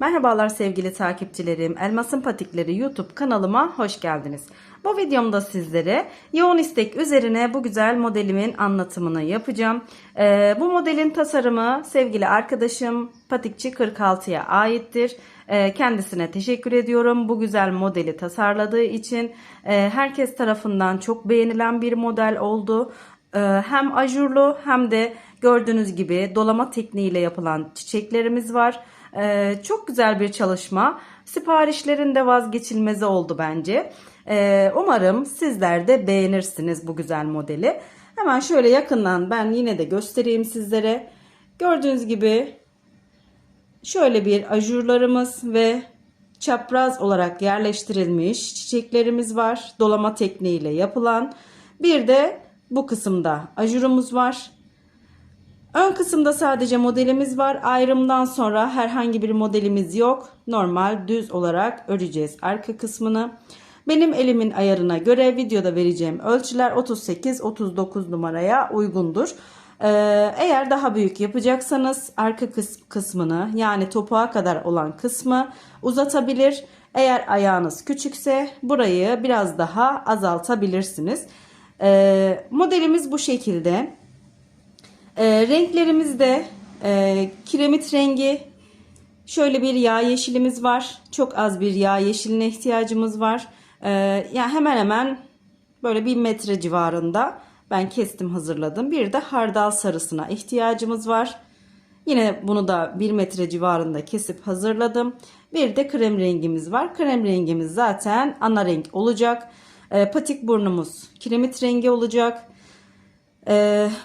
Merhabalar sevgili takipçilerim. Elmasın Patikleri YouTube kanalıma hoş geldiniz. Bu videomda sizlere yoğun istek üzerine bu güzel modelimin anlatımını yapacağım. Bu modelin tasarımı sevgili arkadaşım Patikçi 46'ya aittir. Kendisine teşekkür ediyorum bu güzel modeli tasarladığı için. Herkes tarafından çok beğenilen bir model oldu. Hem ajurlu hem de gördüğünüz gibi dolama tekniğiyle yapılan çiçeklerimiz var. Çok güzel bir çalışma. Siparişlerin de vazgeçilmezi oldu bence. Umarım sizler de beğenirsiniz bu güzel modeli. Hemen şöyle yakından ben yine de göstereyim sizlere. Gördüğünüz gibi şöyle bir ajurlarımız ve çapraz olarak yerleştirilmiş çiçeklerimiz var. Dolama tekniğiyle yapılan. Bir de bu kısımda ajurumuz var. Ön kısımda sadece modelimiz var. Ayrımdan sonra herhangi bir modelimiz yok. Normal düz olarak öreceğiz arka kısmını. Benim elimin ayarına göre videoda vereceğim ölçüler 38-39 numaraya uygundur. Eğer daha büyük yapacaksanız arka kısmını yani topuğa kadar olan kısmı uzatabilir. Eğer ayağınız küçükse burayı biraz daha azaltabilirsiniz. Modelimiz bu şekilde. Renklerimiz de kiremit rengi, şöyle bir yağ yeşilimiz var. Çok az bir yağ yeşiline ihtiyacımız var. Yani hemen hemen böyle 1 metre civarında ben kestim hazırladım. Bir de hardal sarısına ihtiyacımız var. Yine bunu da 1 metre civarında kesip hazırladım. Bir de krem rengimiz var. Krem rengimiz zaten ana renk olacak. Patik burnumuz kiremit rengi olacak.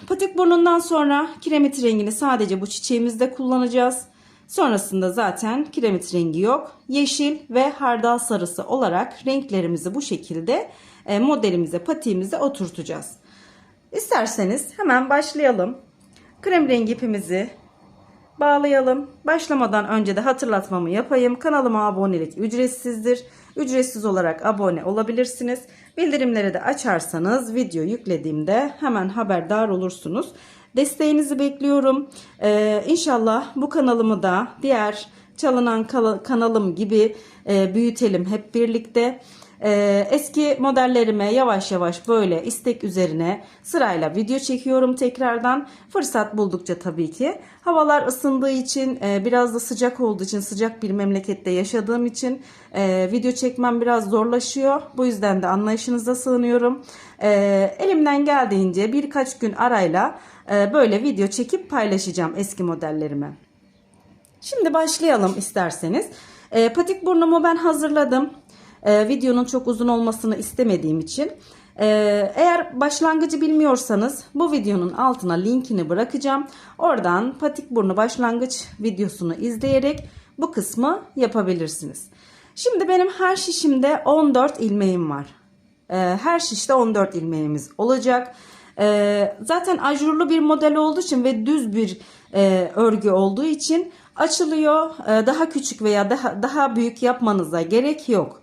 Patik burnundan sonra kiremit rengini sadece bu çiçeğimizde kullanacağız. Sonrasında zaten kiremit rengi yok. Yeşil ve hardal sarısı olarak renklerimizi bu şekilde modelimize, patiğimize oturtacağız. İsterseniz hemen başlayalım. Krem rengi ipimizi bağlayalım. Başlamadan önce de hatırlatmamı yapayım. Kanalıma abonelik ücretsizdir. Ücretsiz olarak abone olabilirsiniz. Bildirimleri de açarsanız video yüklediğimde hemen haberdar olursunuz. Desteğinizi bekliyorum. İnşallah bu kanalımı da diğer çalınan kanalım gibi büyütelim hep birlikte. Eski modellerime yavaş yavaş böyle istek üzerine sırayla video çekiyorum tekrardan. Fırsat buldukça tabii ki. Havalar ısındığı için biraz da sıcak olduğu için sıcak bir memlekette yaşadığım için video çekmem biraz zorlaşıyor. Bu yüzden de anlayışınıza sığınıyorum. Elimden geldiğince birkaç gün arayla böyle video çekip paylaşacağım eski modellerimi. Şimdi başlayalım isterseniz. Patik burnumu ben hazırladım. Videonun çok uzun olmasını istemediğim için. Eğer başlangıcı bilmiyorsanız bu videonun altına linkini bırakacağım. Oradan patik burnu başlangıç videosunu izleyerek bu kısmı yapabilirsiniz. Şimdi benim her şişimde 14 ilmeğim var. Her şişte 14 ilmeğimiz olacak. Zaten ajurlu bir model olduğu için ve düz bir örgü olduğu için açılıyor. Daha küçük veya daha büyük yapmanıza gerek yok.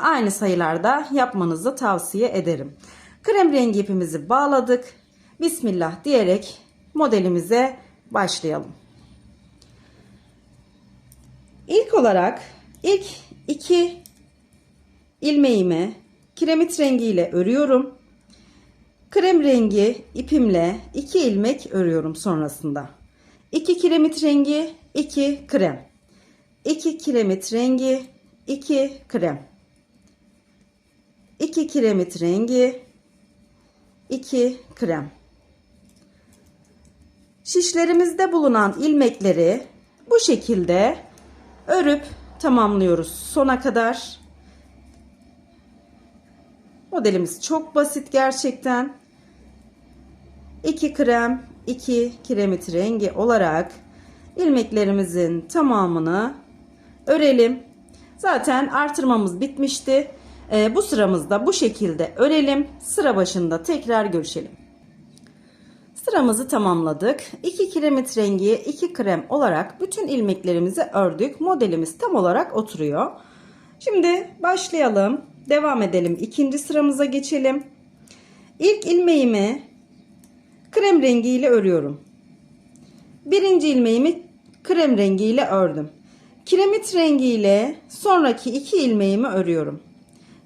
Aynı sayılarda yapmanızı tavsiye ederim. Krem rengi ipimizi bağladık. Bismillah diyerek modelimize başlayalım. İlk olarak ilk 2 ilmeğimi kiremit rengiyle örüyorum. Krem rengi ipimle 2 ilmek örüyorum sonrasında. 2 kiremit rengi, 2 krem. 2 kiremit rengi, 2 krem. 2 kiremit rengi, 2 krem. Şişlerimizde bulunan ilmekleri bu şekilde örüp tamamlıyoruz sona kadar. Modelimiz çok basit gerçekten. 2 krem, 2 kiremit rengi olarak ilmeklerimizin tamamını örelim. Zaten artırmamız bitmişti. Bu sıramızda bu şekilde örelim. Sıra başında tekrar görüşelim. Sıramızı tamamladık. 2 kiremit rengi, 2 krem olarak bütün ilmeklerimizi ördük. Modelimiz tam olarak oturuyor. Şimdi başlayalım. Devam edelim. İkinci sıramıza geçelim. İlk ilmeğimi krem rengiyle örüyorum. Birinci ilmeğimi krem rengiyle ördüm. Kiremit rengi ile sonraki 2 ilmeğimi örüyorum.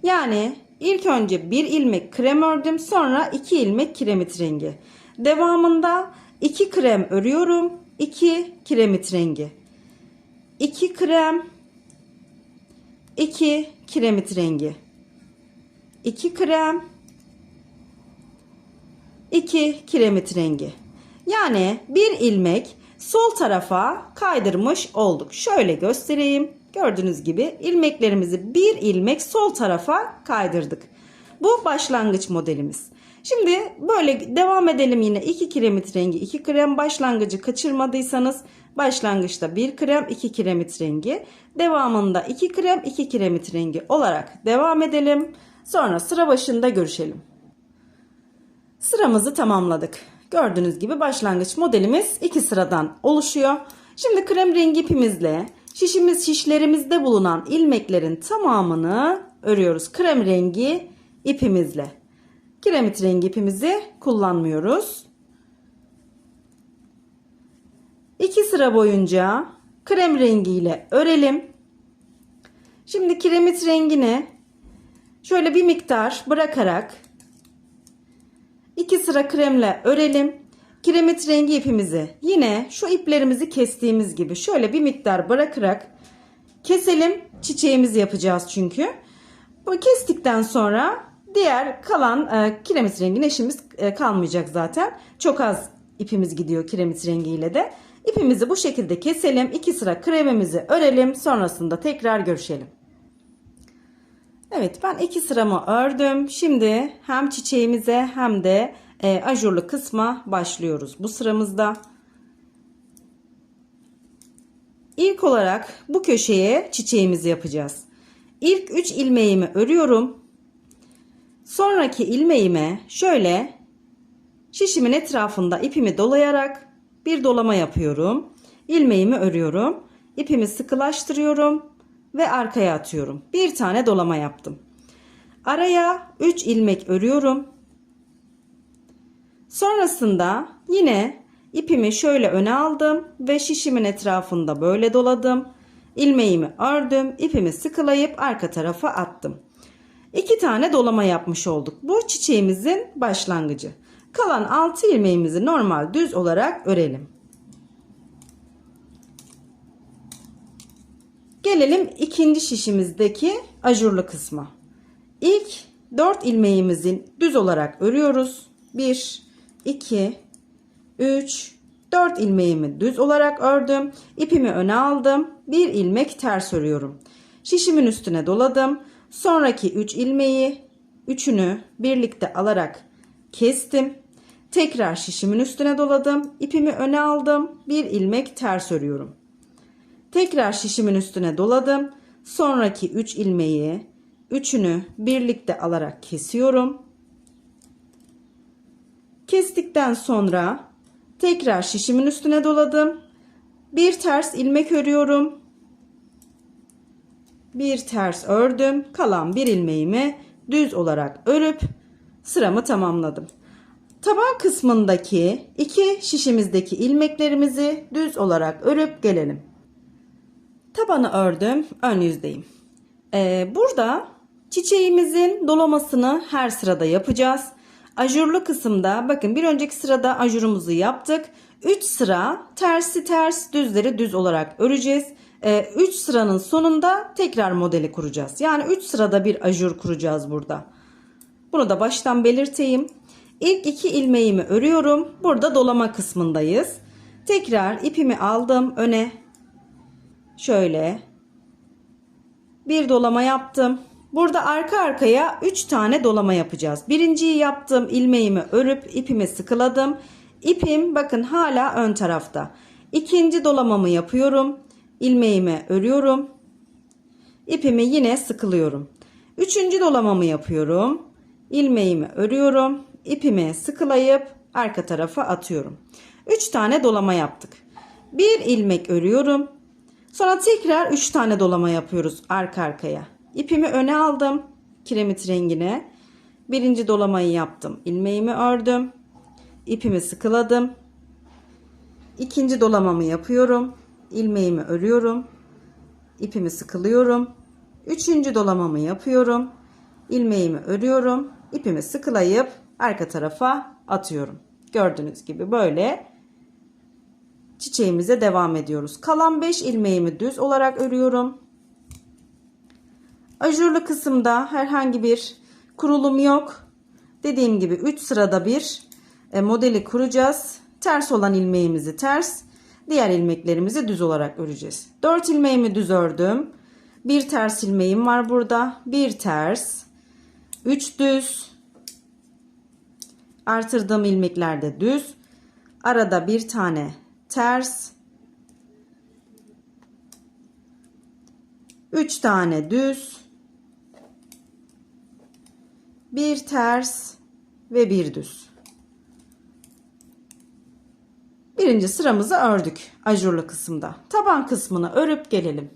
Yani ilk önce 1 ilmek krem ördüm, sonra 2 ilmek kiremit rengi. Devamında 2 krem örüyorum, 2 kiremit rengi. 2 krem, 2 kiremit rengi. 2 krem, 2 kiremit rengi. Yani bir ilmek sol tarafa kaydırmış olduk. Şöyle göstereyim. Gördüğünüz gibi ilmeklerimizi bir ilmek sol tarafa kaydırdık. Bu başlangıç modelimiz. Şimdi böyle devam edelim yine. 2 kiremit rengi, 2 krem. Başlangıcı kaçırmadıysanız başlangıçta 1 krem, 2 kiremit rengi. Devamında 2 krem, 2 kiremit rengi olarak devam edelim. Sonra sıra başında görüşelim. Sıramızı tamamladık. Gördüğünüz gibi başlangıç modelimiz 2 sıradan oluşuyor. Şimdi krem rengi ipimizle şişlerimizde bulunan ilmeklerin tamamını örüyoruz. Krem rengi ipimizle. Kiremit rengi ipimizi kullanmıyoruz. 2 sıra boyunca krem rengiyle örelim. Şimdi kiremit rengini şöyle bir miktar bırakarak 2 sıra kremle örelim. Kiremit rengi ipimizi yine şu iplerimizi kestiğimiz gibi şöyle bir miktar bırakarak keselim. Çiçeğimizi yapacağız çünkü. Bu kestikten sonra diğer kalan kiremit rengine işimiz kalmayacak zaten. Çok az ipimiz gidiyor kiremit rengiyle de. İpimizi bu şekilde keselim. 2 sıra kremimizi örelim. Sonrasında tekrar görüşelim. Evet, ben 2 sıramı ördüm. Şimdi hem çiçeğimize hem de ajurlu kısma başlıyoruz bu sıramızda. İlk olarak bu köşeye çiçeğimizi yapacağız. İlk 3 ilmeğimi örüyorum. Sonraki ilmeğime şöyle şişimin etrafında ipimi dolayarak bir dolama yapıyorum. İlmeğimi örüyorum. İpimi sıkılaştırıyorum ve arkaya atıyorum. Bir tane dolama yaptım. Araya 3 ilmek örüyorum. Sonrasında yine ipimi şöyle öne aldım ve şişimin etrafında böyle doladım. İlmeğimi ördüm, ipimi sıkılayıp arka tarafa attım. 2 tane dolama yapmış olduk. Bu çiçeğimizin başlangıcı. Kalan 6 ilmeğimizi normal düz olarak örelim. Gelelim ikinci şişimizdeki ajurlu kısma. İlk 4 ilmeğimizi düz olarak örüyoruz. 1, 2, 3, 4 ilmeğimi düz olarak ördüm. İpimi öne aldım. 1 ilmek ters örüyorum. Şişimin üstüne doladım. Sonraki 3 ilmeği üçünü birlikte alarak kestim. Tekrar şişimin üstüne doladım. İpimi öne aldım. 1 ilmek ters örüyorum. Tekrar şişimin üstüne doladım. Sonraki 3 ilmeği üçünü birlikte alarak kesiyorum. Kestikten sonra tekrar şişimin üstüne doladım. Bir ters ilmek örüyorum. Bir ters ördüm. Kalan bir ilmeğimi düz olarak örüp sıramı tamamladım. Taban kısmındaki 2 şişimizdeki ilmeklerimizi düz olarak örüp gelelim. Tabanı ördüm. Ön yüzdeyim. Burada çiçeğimizin dolamasını her sırada yapacağız. Ajurlu kısımda bakın bir önceki sırada ajurumuzu yaptık. 3 sıra tersi ters düzleri düz olarak öreceğiz. 3 sıranın sonunda tekrar modeli kuracağız. Yani 3 sırada bir ajur kuracağız burada. Bunu da baştan belirteyim. İlk 2 ilmeğimi örüyorum. Burada dolama kısmındayız. Tekrar ipimi aldım öne. Şöyle bir dolama yaptım. Burada arka arkaya 3 tane dolama yapacağız. Birinciyi yaptım, ilmeğimi örüp ipimi sıkıladım. İpim bakın hala ön tarafta. İkinci dolamamı yapıyorum. İlmeğimi örüyorum. İpimi yine sıkılıyorum. Üçüncü dolamamı yapıyorum. İlmeğimi örüyorum. İpimi sıkılayıp arka tarafa atıyorum. 3 tane dolama yaptık. Bir ilmek örüyorum. Sonra tekrar 3 tane dolama yapıyoruz arka arkaya. İpimi öne aldım. Kiremit rengine. Birinci dolamayı yaptım. İlmeğimi ördüm. İpimi sıkıladım. İkinci dolamamı yapıyorum. İlmeğimi örüyorum. ipimi sıkılıyorum. 3. dolamamı yapıyorum. İlmeğimi örüyorum. İpimi sıkılayıp arka tarafa atıyorum. Gördüğünüz gibi böyle çiçeğimize devam ediyoruz. Kalan 5 ilmeğimi düz olarak örüyorum. Ajurlu kısımda herhangi bir kurulum yok. Dediğim gibi 3 sırada bir modeli kuracağız. Ters olan ilmeğimizi ters, diğer ilmeklerimizi düz olarak öreceğiz. 4 ilmeğimi düz ördüm. Bir ters ilmeğim var burada. Bir ters, 3 düz. Artırdığım ilmeklerde düz. Arada bir tane ters. 3 tane düz. Bir ters ve bir düz. Birinci sıramızı ördük ajurlu kısımda. Taban kısmını örüp gelelim.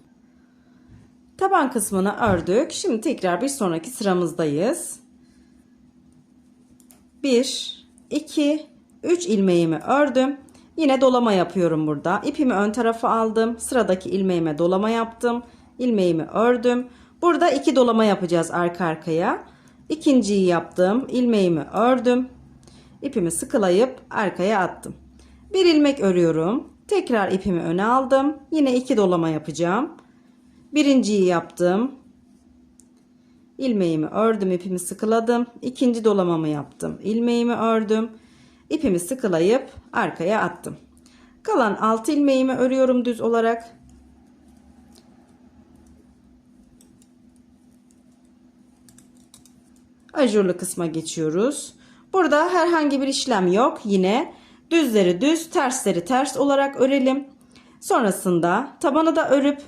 Taban kısmını ördük. Şimdi tekrar bir sonraki sıramızdayız. 1, 2, 3 ilmeğimi ördüm. Yine dolama yapıyorum burada. İpimi ön tarafa aldım. Sıradaki ilmeğime dolama yaptım. İlmeğimi ördüm. Burada 2 dolama yapacağız arka arkaya. İkinciyi yaptım. İlmeğimi ördüm. İpimi sıkılayıp arkaya attım. Bir ilmek örüyorum. Tekrar ipimi öne aldım. Yine 2 dolama yapacağım. Birinciyi yaptım. İlmeğimi ördüm, ipimi sıkıladım. İkinci dolamamı yaptım. İlmeğimi ördüm. İpimi sıkılayıp arkaya attım. Kalan 6 ilmeğimi örüyorum düz olarak. Ajurlu kısma geçiyoruz. Burada herhangi bir işlem yok. Yine düzleri düz, tersleri ters olarak örelim. Sonrasında tabanı da örüp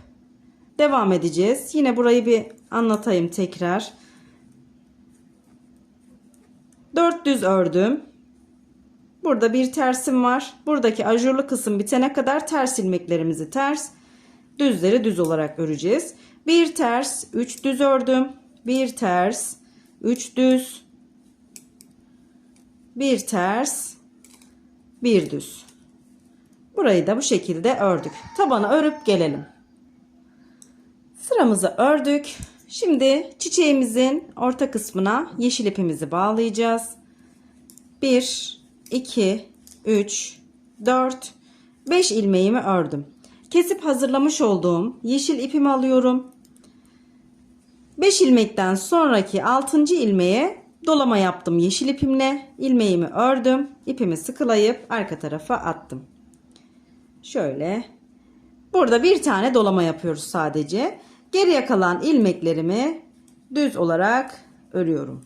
devam edeceğiz. Yine burayı bir anlatayım tekrar. 4 düz ördüm. Burada bir tersim var. Buradaki ajurlu kısım bitene kadar ters ilmeklerimizi ters, düzleri düz olarak öreceğiz. Bir ters, 3 düz ördüm. Bir ters, 3 düz, bir ters, bir düz. Burayı da bu şekilde ördük. Tabanı örüp gelelim. Sıramızı ördük. Şimdi çiçeğimizin orta kısmına yeşil ipimizi bağlayacağız. 1, 2, 3, 4, 5 ilmeğimi ördüm. Kesip hazırlamış olduğum yeşil ipimi alıyorum. 5 ilmekten sonraki 6. ilmeğe dolama yaptım yeşil ipimle. İlmeğimi ördüm. İpimi sıkılayıp arka tarafa attım. Şöyle. Burada bir tane dolama yapıyoruz sadece. Geriye kalan ilmeklerimi düz olarak örüyorum.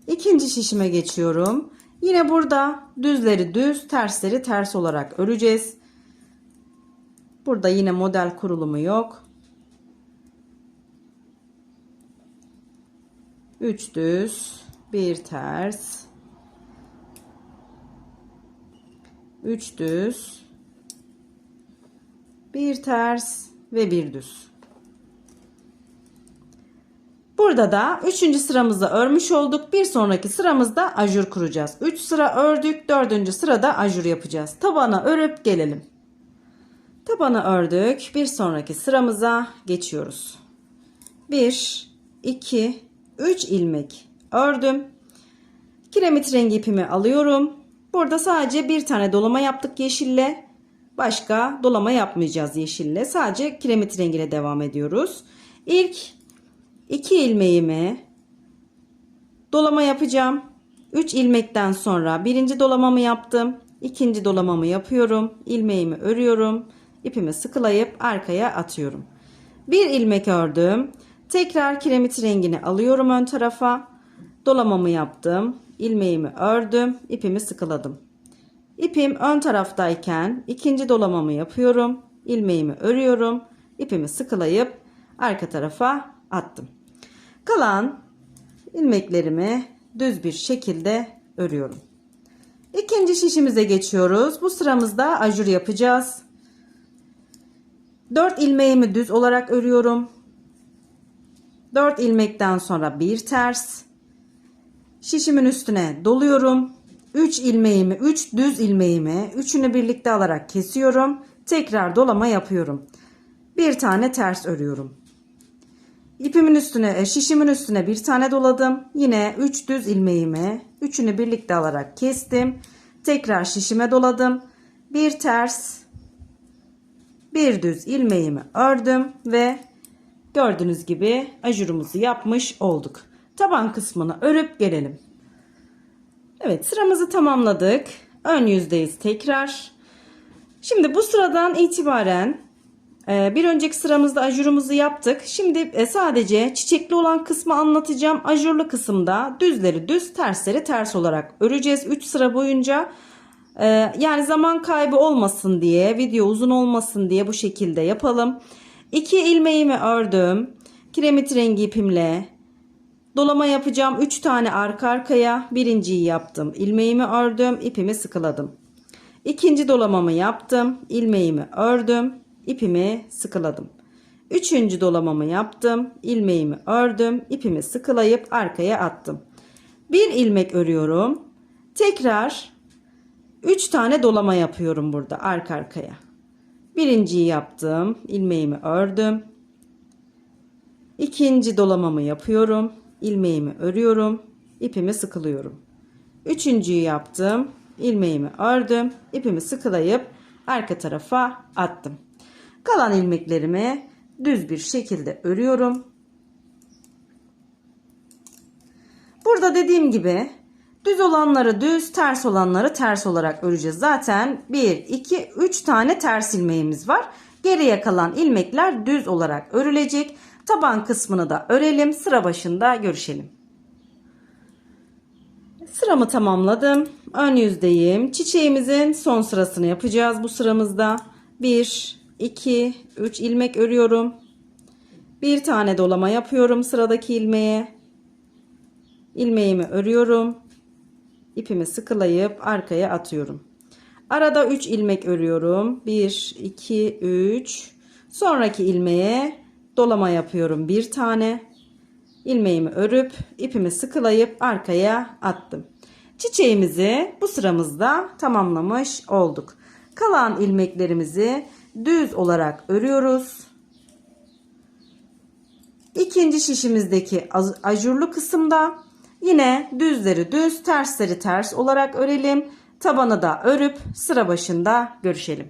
İkinci şişime geçiyorum. Yine burada düzleri düz, tersleri ters olarak öreceğiz. Burada yine model kurulumu yok. 3 düz, bir ters, 3 düz, bir ters ve bir düz. Burada da 3. sıramızda örmüş olduk. Bir sonraki sıramızda ajur kuracağız. 3 sıra ördük. 4. sırada ajur yapacağız. Tabanı örüp gelelim. Tabanı ördük. Bir sonraki sıramıza geçiyoruz. 1, 2, 3 ilmek ördüm. Kiremit rengi ipimi alıyorum. Burada sadece bir tane dolama yaptık yeşille. Başka dolama yapmayacağız yeşille. Sadece kiremit rengiyle devam ediyoruz. İlk 2 ilmeğimi dolama yapacağım. 3 ilmekten sonra birinci dolamamı yaptım. İkinci dolamamı yapıyorum. İlmeğimi örüyorum. İpimi sıkılayıp arkaya atıyorum. Bir ilmek ördüm. Tekrar kiremit rengini alıyorum ön tarafa. Dolamamı yaptım. İlmeğimi ördüm. İpimi sıkıladım. İpim ön taraftayken ikinci dolamamı yapıyorum. İlmeğimi örüyorum. İpimi sıkılayıp arka tarafa attım. Kalan ilmeklerimi düz bir şekilde örüyorum. İkinci şişimize geçiyoruz. Bu sıramızda ajur yapacağız. 4 ilmeğimi düz olarak örüyorum. 4 ilmekten sonra bir ters. Şişimin üstüne doluyorum. 3 ilmeğimi, 3 düz ilmeğimi, üçünü birlikte alarak kesiyorum. Tekrar dolama yapıyorum. Bir tane ters örüyorum. İpimin üstüne, şişimin üstüne bir tane doladım. Yine 3 düz ilmeğimi, üçünü birlikte alarak kestim. Tekrar şişime doladım. Bir ters, bir düz ilmeğimi ördüm ve gördüğünüz gibi ajurumuzu yapmış olduk. Taban kısmını örüp gelelim. Evet, sıramızı tamamladık. Ön yüzdeyiz tekrar. Şimdi bu sıradan itibaren bir önceki sıramızda ajurumuzu yaptık. Şimdi sadece çiçekli olan kısmı anlatacağım. Ajurlu kısımda düzleri düz, tersleri ters olarak öreceğiz 3 sıra boyunca. Yani zaman kaybı olmasın diye, video uzun olmasın diye bu şekilde yapalım. 2 ilmeğimi ördüm. Kiremit rengi ipimle dolama yapacağım. 3 tane arka arkaya. Birinciyi yaptım. İlmeğimi ördüm. İpimi sıkıladım. İkinci dolamamı yaptım. İlmeğimi ördüm. İpimi sıkıladım. Üçüncü dolamamı yaptım. İlmeğimi ördüm. İpimi sıkılayıp arkaya attım. Bir ilmek örüyorum. Tekrar 3 tane dolama yapıyorum burada arka arkaya. Birinciyi yaptım. İlmeğimi ördüm. İkinci dolamamı yapıyorum. İlmeğimi örüyorum. İpimi sıkılıyorum. Üçüncüyü yaptım. İlmeğimi ördüm. İpimi sıkılayıp arka tarafa attım. Kalan ilmeklerimi düz bir şekilde örüyorum. Burada dediğim gibi düz olanları düz, ters olanları ters olarak öreceğiz. Zaten 1, 2, 3 tane ters ilmeğimiz var. Geriye kalan ilmekler düz olarak örülecek. Taban kısmını da örelim. Sıra başında görüşelim. Sıramı tamamladım. Ön yüzdeyim. Çiçeğimizin son sırasını yapacağız bu sıramızda. 1, 2, 3 ilmek örüyorum. Bir tane dolama yapıyorum sıradaki ilmeğe. İlmeğimi örüyorum. İpimi sıkılayıp arkaya atıyorum. Arada 3 ilmek örüyorum. 1, 2, 3. Sonraki ilmeğe dolama yapıyorum bir tane. İlmeğimi örüp ipimi sıkılayıp arkaya attım. Çiçeğimizi bu sıramızda tamamlamış olduk. Kalan ilmeklerimizi düz olarak örüyoruz. İkinci şişimizdeki ajurlu kısımda yine düzleri düz, tersleri ters olarak örelim. Tabanı da örüp sıra başında görüşelim.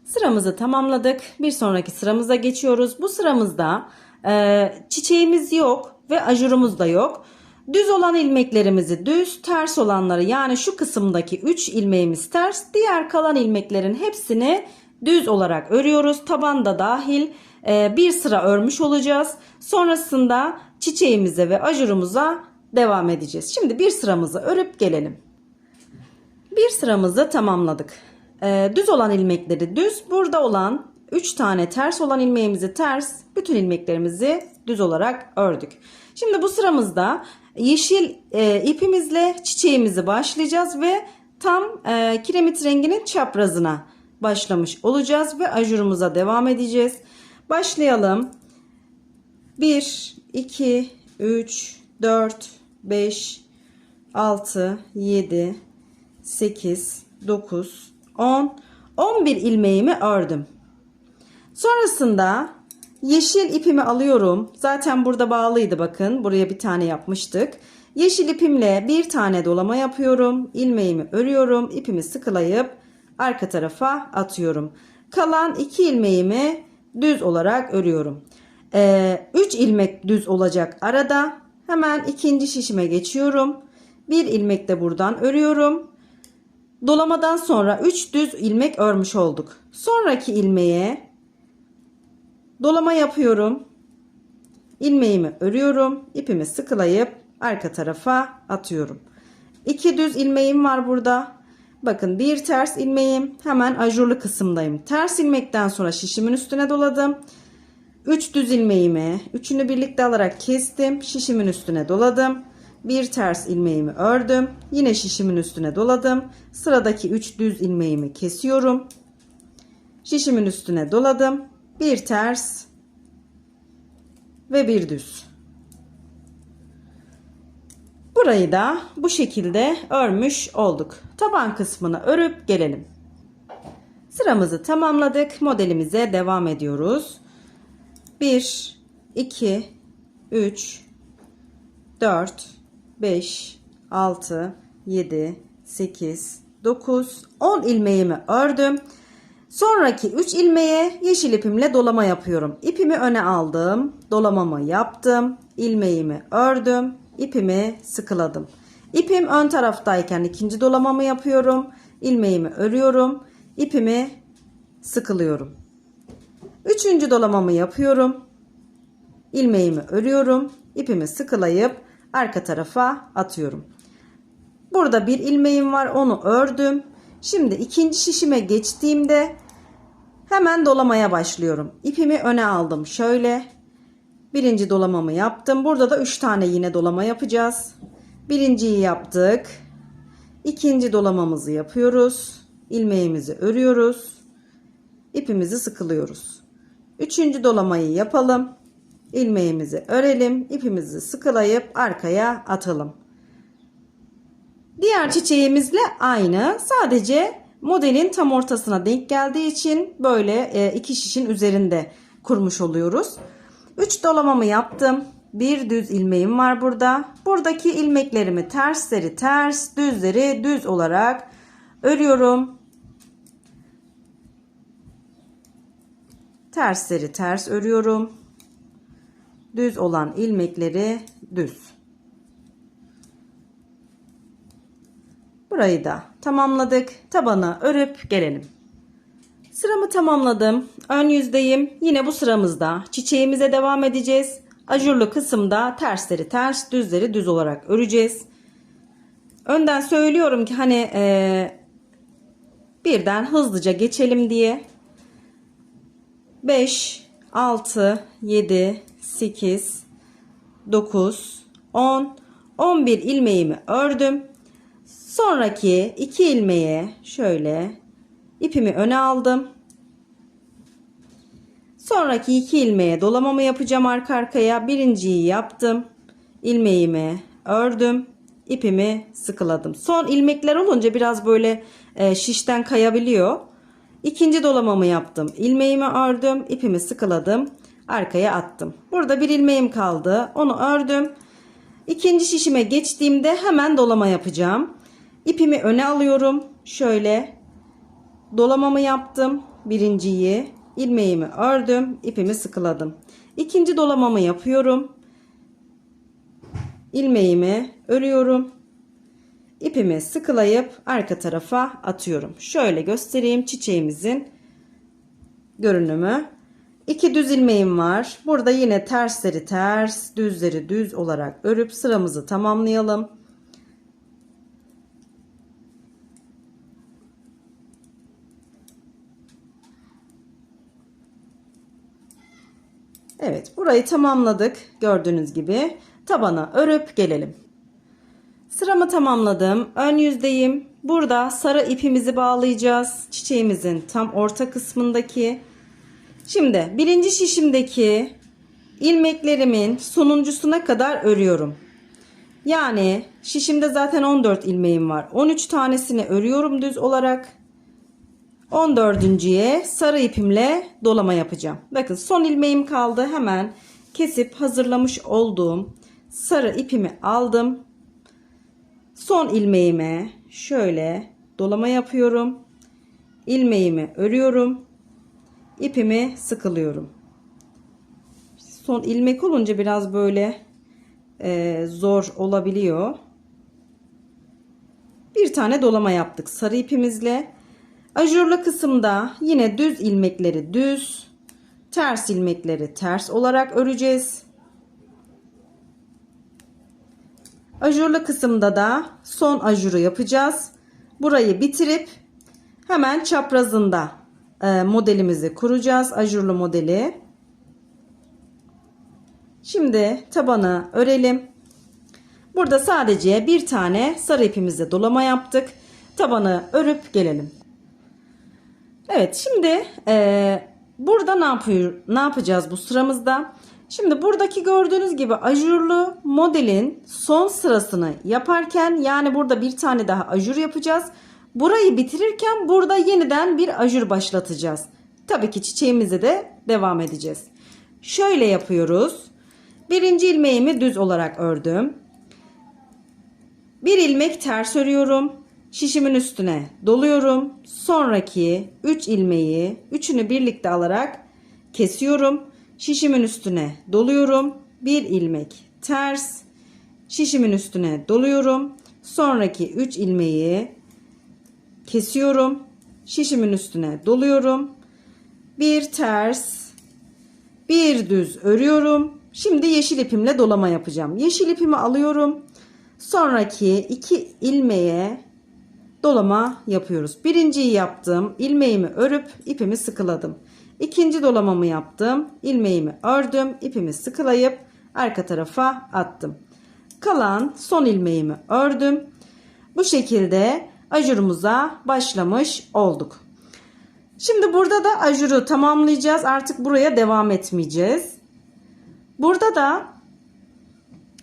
Sıramızı tamamladık. Bir sonraki sıramıza geçiyoruz. Bu sıramızda çiçeğimiz yok ve ajurumuz da yok. Düz olan ilmeklerimizi düz, ters olanları yani şu kısımdaki 3 ilmeğimiz ters, diğer kalan ilmeklerin hepsini düz olarak örüyoruz. Taban da dahil bir sıra örmüş olacağız. Sonrasında çiçeğimize ve ajurumuza devam edeceğiz. Şimdi bir sıramızı örüp gelelim. Bir sıramızı tamamladık. Düz olan ilmekleri düz, burada olan 3 tane ters olan ilmeğimizi ters, bütün ilmeklerimizi düz olarak ördük. Şimdi bu sıramızda yeşil ipimizle çiçeğimizi başlayacağız ve tam kiremit renginin çaprazına başlamış olacağız ve ajurumuza devam edeceğiz. Başlayalım. 1, 2, 3, 4, 5, 6, 7, 8, 9, 10, 11 ilmeğimi ördüm. Sonrasında yeşil ipimi alıyorum. Zaten burada bağlıydı bakın. Buraya bir tane yapmıştık. Yeşil ipimle bir tane dolama yapıyorum. İlmeğimi örüyorum. İpimi sıkılayıp arka tarafa atıyorum. Kalan 2 ilmeğimi düz olarak örüyorum. 3 ilmek düz olacak arada. Hemen ikinci şişime geçiyorum. Bir ilmek de buradan örüyorum. Dolamadan sonra 3 düz ilmek örmüş olduk. Sonraki ilmeğe dolama yapıyorum. İlmeğimi örüyorum. İpimi sıkılayıp arka tarafa atıyorum. 2 düz ilmeğim var burada. Bakın bir ters ilmeğim. Hemen ajurlu kısımdayım. Ters ilmekten sonra şişimin üstüne doladım. 3 düz ilmeğimi, üçünü birlikte alarak kestim. Şişimin üstüne doladım. Bir ters ilmeğimi ördüm. Yine şişimin üstüne doladım. Sıradaki 3 düz ilmeğimi kesiyorum. Şişimin üstüne doladım. Bir ters ve bir düz. Bu Burayı da bu şekilde örmüş olduk. Taban kısmını örüp gelelim. Sıramızı tamamladık. Modelimize devam ediyoruz. 1, 2, 3, 4, 5, 6, 7, 8, 9, 10 ilmeğimi ördüm. Sonraki 3 ilmeğe yeşil ipimle dolama yapıyorum. İpimi öne aldım. Dolamamı yaptım. İlmeğimi ördüm. İpimi sıkıladım. İpim ön taraftayken ikinci dolamamı yapıyorum. İlmeğimi örüyorum. İpimi sıkılıyorum. Üçüncü dolamamı yapıyorum. İlmeğimi örüyorum. İpimi sıkılayıp arka tarafa atıyorum. Burada bir ilmeğim var. Onu ördüm. Şimdi ikinci şişime geçtiğimde hemen dolamaya başlıyorum. İpimi öne aldım. Şöyle. Birinci dolamamı yaptım. Burada da 3 tane yine dolama yapacağız. Birinciyi yaptık. İkinci dolamamızı yapıyoruz. İlmeğimizi örüyoruz. İpimizi sıkılıyoruz. Üçüncü dolamayı yapalım. İlmeğimizi örelim. İpimizi sıkılayıp arkaya atalım. Diğer çiçeğimizle aynı. Sadece modelin tam ortasına denk geldiği için böyle iki şişin üzerinde kurmuş oluyoruz. 3 dolamamı yaptım. Bir düz ilmeğim var burada. Buradaki ilmeklerimi tersleri ters, düzleri düz olarak örüyorum. Tersleri ters örüyorum. Düz olan ilmekleri düz. Burayı da tamamladık. Tabanı örüp gelelim. Sıramı tamamladım. Ön yüzdeyim. Yine bu sıramızda çiçeğimize devam edeceğiz. Ajurlu kısımda tersleri ters, düzleri düz olarak öreceğiz. Önden söylüyorum ki hani birden hızlıca geçelim diye. 5, 6, 7, 8, 9, 10, 11 ilmeğimi ördüm. Sonraki 2 ilmeğe şöyle ipimi öne aldım. Sonraki 2 ilmeğe dolamamı yapacağım arka arkaya. Birinciyi yaptım. İlmeğimi ördüm. İpimi sıkıladım. Son ilmekler olunca biraz böyle şişten kayabiliyor. İkinci dolamamı yaptım. İlmeğimi ördüm. İpimi sıkıladım. Arkaya attım. Burada bir ilmeğim kaldı. Onu ördüm. İkinci şişime geçtiğimde hemen dolama yapacağım. İpimi öne alıyorum. Şöyle dolamamı yaptım. Birinciyi, ilmeğimi ördüm. İpimi sıkıladım. İkinci dolamamı yapıyorum. İlmeğimi örüyorum. İpimi sıkılayıp arka tarafa atıyorum. Şöyle göstereyim çiçeğimizin görünümü. 2 düz ilmeğim var. Burada yine tersleri ters, düzleri düz olarak örüp sıramızı tamamlayalım. Evet, burayı tamamladık. Gördüğünüz gibi tabana örüp gelelim. Sıramı tamamladım. Ön yüzdeyim. Burada sarı ipimizi bağlayacağız. Çiçeğimizin tam orta kısmındaki. Şimdi birinci şişimdeki ilmeklerimin sonuncusuna kadar örüyorum. Yani şişimde zaten 14 ilmeğim var. 13 tanesini örüyorum düz olarak. 14.'ye sarı ipimle dolama yapacağım. Bakın son ilmeğim kaldı. Hemen kesip hazırlamış olduğum sarı ipimi aldım. Son ilmeğime şöyle dolama yapıyorum. İlmeğimi örüyorum. İpimi sıkılıyorum. Son ilmek olunca biraz böyle zor olabiliyor. Bir tane dolama yaptık sarı ipimizle. Ajurlu kısımda yine düz ilmekleri düz, ters ilmekleri ters olarak öreceğiz. Ajurlu kısımda da son ajuru yapacağız. Burayı bitirip hemen çaprazında modelimizi kuracağız. Ajurlu modeli. Şimdi tabanı örelim. Burada sadece bir tane sarı ipimizle dolama yaptık. Tabanı örüp gelelim. Evet, şimdi burada ne yapacağız bu sıramızda? Şimdi buradaki gördüğünüz gibi ajurlu modelin son sırasını yaparken, yani burada bir tane daha ajur yapacağız. Burayı bitirirken burada yeniden bir ajur başlatacağız. Tabii ki çiçeğimize de devam edeceğiz. Şöyle yapıyoruz. Birinci ilmeğimi düz olarak ördüm. Bir ilmek ters örüyorum. Şişimin üstüne doluyorum. Sonraki 3 ilmeği üçünü birlikte alarak kesiyorum. Şişimin üstüne doluyorum. Bir ilmek ters. Şişimin üstüne doluyorum. Sonraki 3 ilmeği kesiyorum. Şişimin üstüne doluyorum. Bir ters, bir düz örüyorum. Şimdi yeşil ipimle dolama yapacağım. Yeşil ipimi alıyorum. Sonraki 2 ilmeğe dolama yapıyoruz. Birinciyi yaptım. İlmeğimi örüp ipimi sıkıladım. İkinci dolamamı yaptım. İlmeğimi ördüm. İpimi sıkılayıp arka tarafa attım. Kalan son ilmeğimi ördüm. Bu şekilde ajurumuza başlamış olduk. Şimdi burada da ajuru tamamlayacağız. Artık buraya devam etmeyeceğiz. Burada da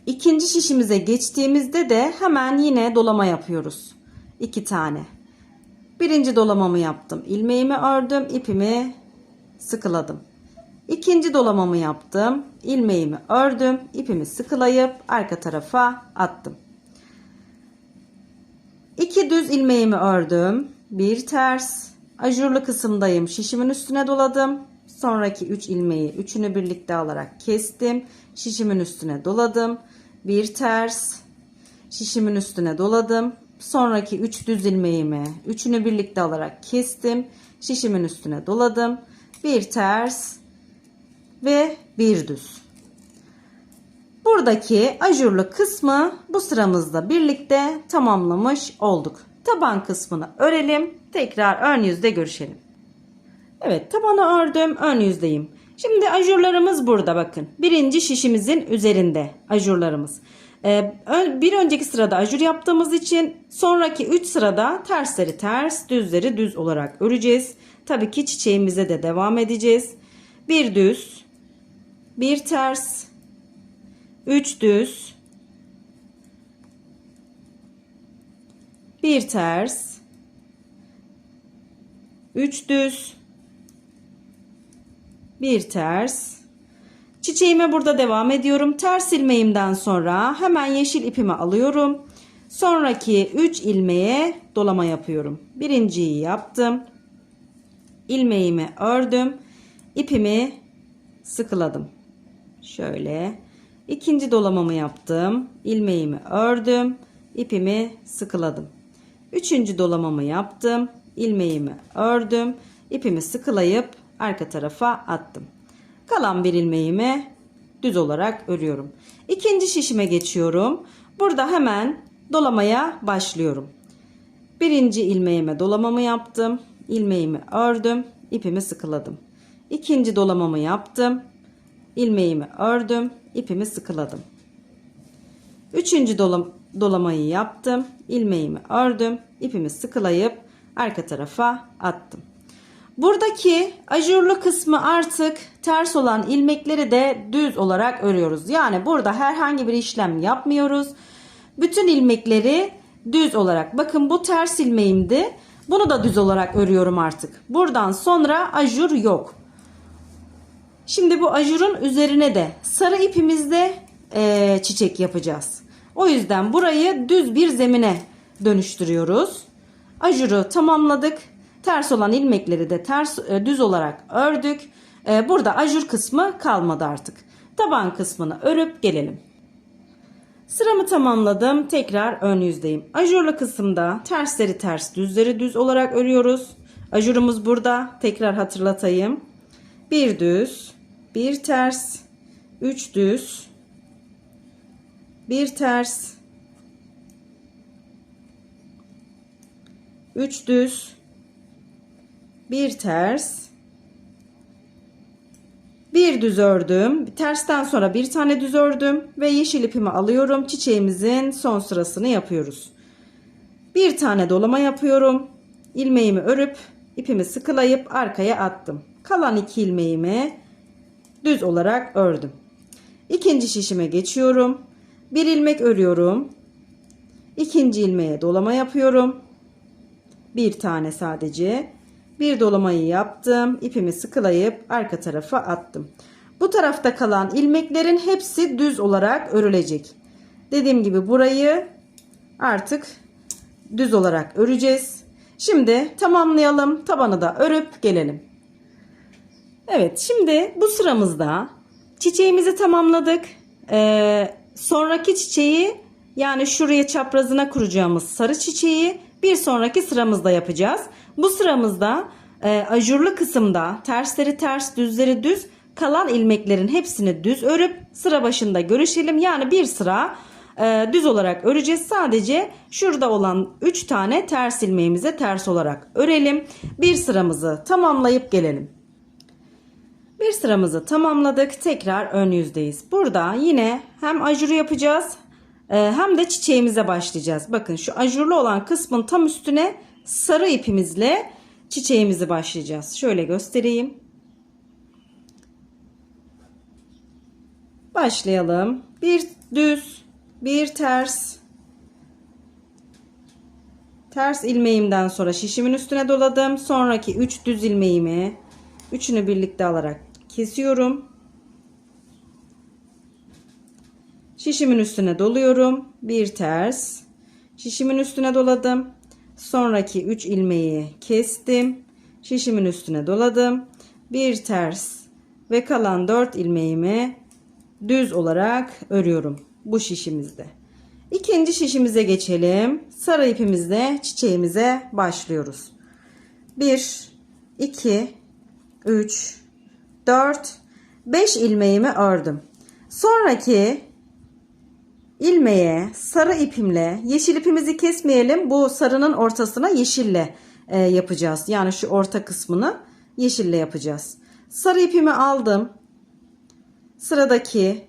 ikinci şişimize geçtiğimizde de hemen yine dolama yapıyoruz. 2 tane. Birinci dolamamı yaptım. İlmeğimi ördüm. İpimi sıkıladım. İkinci dolamamı yaptım. İlmeğimi ördüm. İpimi sıkılayıp arka tarafa attım. 2 düz ilmeğimi ördüm. Bir ters. Ajurlu kısımdayım. Şişimin üstüne doladım. Sonraki 3 ilmeği üçünü birlikte alarak kestim. Şişimin üstüne doladım. Bir ters. Şişimin üstüne doladım. Sonraki 3 düz ilmeğimi üçünü birlikte alarak kestim. Şişimin üstüne doladım. Bir ters ve bir düz. Buradaki ajurlu kısmı bu sıramızda birlikte tamamlamış olduk. Taban kısmını örelim. Tekrar ön yüzde görüşelim. Evet, tabanı ördüm. Ön yüzdeyim. Şimdi ajurlarımız burada bakın. Birinci şişimizin üzerinde ajurlarımız. Bir önceki sırada ajur yaptığımız için sonraki 3 sırada tersleri ters, düzleri düz olarak öreceğiz. Tabii ki çiçeğimize de devam edeceğiz. Bir düz, bir ters, 3 düz, bir ters, 3 düz, bir ters. Çiçeğime burada devam ediyorum. Ters ilmeğimden sonra hemen yeşil ipimi alıyorum. Sonraki 3 ilmeğe dolama yapıyorum. Birinciyi yaptım. İlmeğimi ördüm. İpimi sıkıladım. Şöyle. İkinci dolamamı yaptım. İlmeğimi ördüm. İpimi sıkıladım. Üçüncü dolamamı yaptım. İlmeğimi ördüm. İpimi sıkılayıp arka tarafa attım. Kalan bir ilmeğimi düz olarak örüyorum. İkinci şişime geçiyorum. Burada hemen dolamaya başlıyorum. Birinci ilmeğime dolamamı yaptım. İlmeğimi ördüm. İpimi sıkıladım. İkinci dolamamı yaptım. İlmeğimi ördüm. İpimi sıkıladım. Üçüncü dolamayı yaptım. İlmeğimi ördüm. İpimi sıkılayıp arka tarafa attım. Buradaki ajurlu kısmı artık ters olan ilmekleri de düz olarak örüyoruz. Yani burada herhangi bir işlem yapmıyoruz. Bütün ilmekleri düz olarak. Bakın bu ters ilmeğimdi. Bunu da düz olarak örüyorum artık. Buradan sonra ajur yok. Şimdi bu ajurun üzerine de sarı ipimizle çiçek yapacağız. O yüzden burayı düz bir zemine dönüştürüyoruz. Ajuru tamamladık. Ters olan ilmekleri de düz olarak ördük. Burada ajur kısmı kalmadı artık. Taban kısmını örüp gelelim. Sıramı tamamladım. Tekrar ön yüzdeyim. Ajurlu kısımda tersleri ters, düzleri düz olarak örüyoruz. Ajurumuz burada. Tekrar hatırlatayım. Bir düz, bir ters, 3 düz, bir ters, 3 düz, bir ters, bir düz ördüm. Tersten sonra bir tane düz ördüm ve yeşil ipimi alıyorum. Çiçeğimizin son sırasını yapıyoruz. Bir tane dolama yapıyorum. İlmeğimi örüp ipimi sıkılayıp arkaya attım. Kalan 2 ilmeğimi düz olarak ördüm. İkinci şişime geçiyorum. Bir ilmek örüyorum. İkinci ilmeğe dolama yapıyorum. Bir tane sadece. Bir dolamayı yaptım. İpimi sıkılayıp arka tarafa attım. Bu tarafta kalan ilmeklerin hepsi düz olarak örülecek. Dediğim gibi burayı artık düz olarak öreceğiz. Şimdi tamamlayalım. Tabanı da örüp gelelim. Evet, şimdi bu sıramızda çiçeğimizi tamamladık. Sonraki çiçeği, yani şuraya çaprazına kuracağımız sarı çiçeği bir sonraki sıramızda yapacağız. Bu sıramızda ajurlu kısımda tersleri ters, düzleri düz, kalan ilmeklerin hepsini düz örüp sıra başında görüşelim. Yani bir sıra düz olarak öreceğiz. Sadece şurada olan 3 tane ters ilmeğimize ters olarak örelim. Bir sıramızı tamamlayıp gelelim. Bir sıramızı tamamladık. Tekrar ön yüzdeyiz. Burada yine hem ajuru yapacağız hem de çiçeğimize başlayacağız. Bakın şu ajurlu olan kısmın tam üstüne sarı ipimizle çiçeğimizi başlayacağız. Şöyle göstereyim. Başlayalım. Bir düz, bir ters. Ters ilmeğimden sonra şişimin üstüne doladım. Sonraki 3 düz ilmeğimi üçünü birlikte alarak kesiyorum. Şişimin üstüne doluyorum. Bir ters. Şişimin üstüne doladım. Sonraki 3 ilmeği kestim. Şişimin üstüne doladım. Bir ters ve kalan 4 ilmeğimi düz olarak örüyorum bu şişimizde. İkinci şişimize geçelim. Sarı ipimizle çiçeğimize başlıyoruz. 1, 2, 3, 4, 5 ilmeğimi ördüm. Sonraki ilmeğe sarı ipimle, yeşil ipimizi kesmeyelim. Bu sarının ortasına yeşille yapacağız. Yani şu orta kısmını yeşille yapacağız. Sarı ipimi aldım. Sıradaki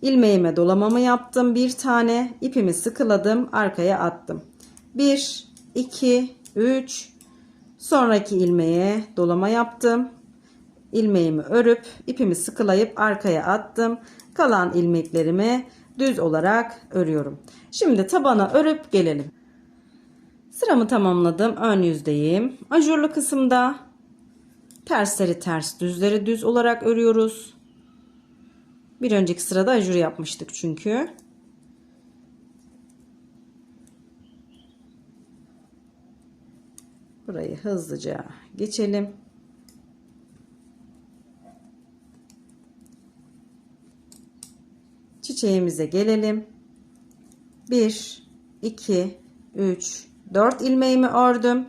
ilmeğime dolamamı yaptım. Bir tane ipimi sıkıladım. Arkaya attım. 1, 2, 3. Sonraki ilmeğe dolama yaptım. İlmeğimi örüp ipimi sıkılayıp arkaya attım. Kalan ilmeklerimi düz olarak örüyorum. Şimdi tabana örüp gelelim. Sıramı tamamladım. Ön yüzdeyim. Ajurlu kısımda tersleri ters, düzleri düz olarak örüyoruz. Bir önceki sırada ajur yapmıştık çünkü. Burayı hızlıca geçelim. Çiçeğimize gelelim. 1, 2, 3, 4 ilmeğimi ördüm.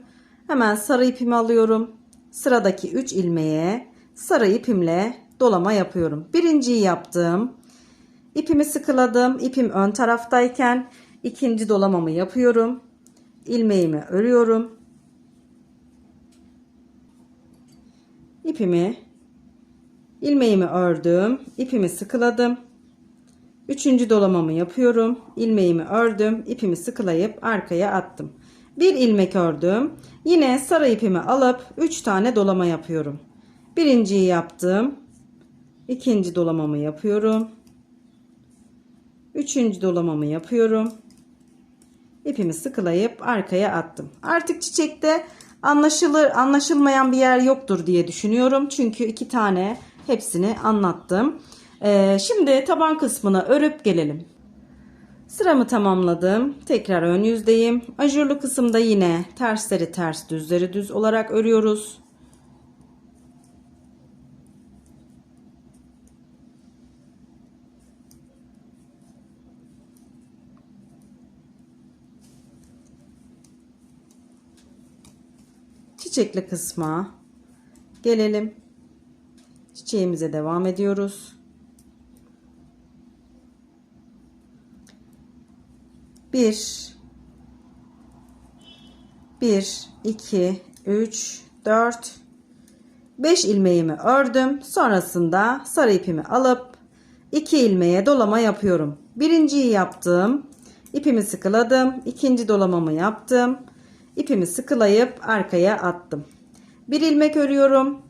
Hemen sarı ipimi alıyorum. Sıradaki 3 ilmeğe sarı ipimle dolama yapıyorum. Birinciyi yaptım. İpimi sıkıladım. İpim ön taraftayken ikinci dolamamı yapıyorum. İlmeğimi örüyorum. İlmeğimi ördüm. İpimi sıkıladım. Üçüncü dolamamı yapıyorum. İlmeğimi ördüm. İpimi sıkılayıp arkaya attım. Bir ilmek ördüm. Yine sarı ipimi alıp 3 tane dolama yapıyorum. Birinciyi yaptım. İkinci dolamamı yapıyorum. Üçüncü dolamamı yapıyorum. İpimi sıkılayıp arkaya attım. Artık çiçekte anlaşılmayan bir yer yoktur diye düşünüyorum. Çünkü 2 tane hepsini anlattım. Şimdi taban kısmını örüp gelelim. Sıramı tamamladım. Tekrar ön yüzdeyim. Ajurlu kısımda yine tersleri ters, düzleri düz olarak örüyoruz. Çiçekli kısma gelelim. Çiçeğimize devam ediyoruz. 1, 2, 3, 4, 5 ilmeğimi ördüm. Sonrasında sarı ipimi alıp 2 ilmeğe dolama yapıyorum. Birinciyi yaptım. İpimi sıkıladım. İkinci dolamamı yaptım. İpimi sıkılayıp arkaya attım. Bir ilmek örüyorum.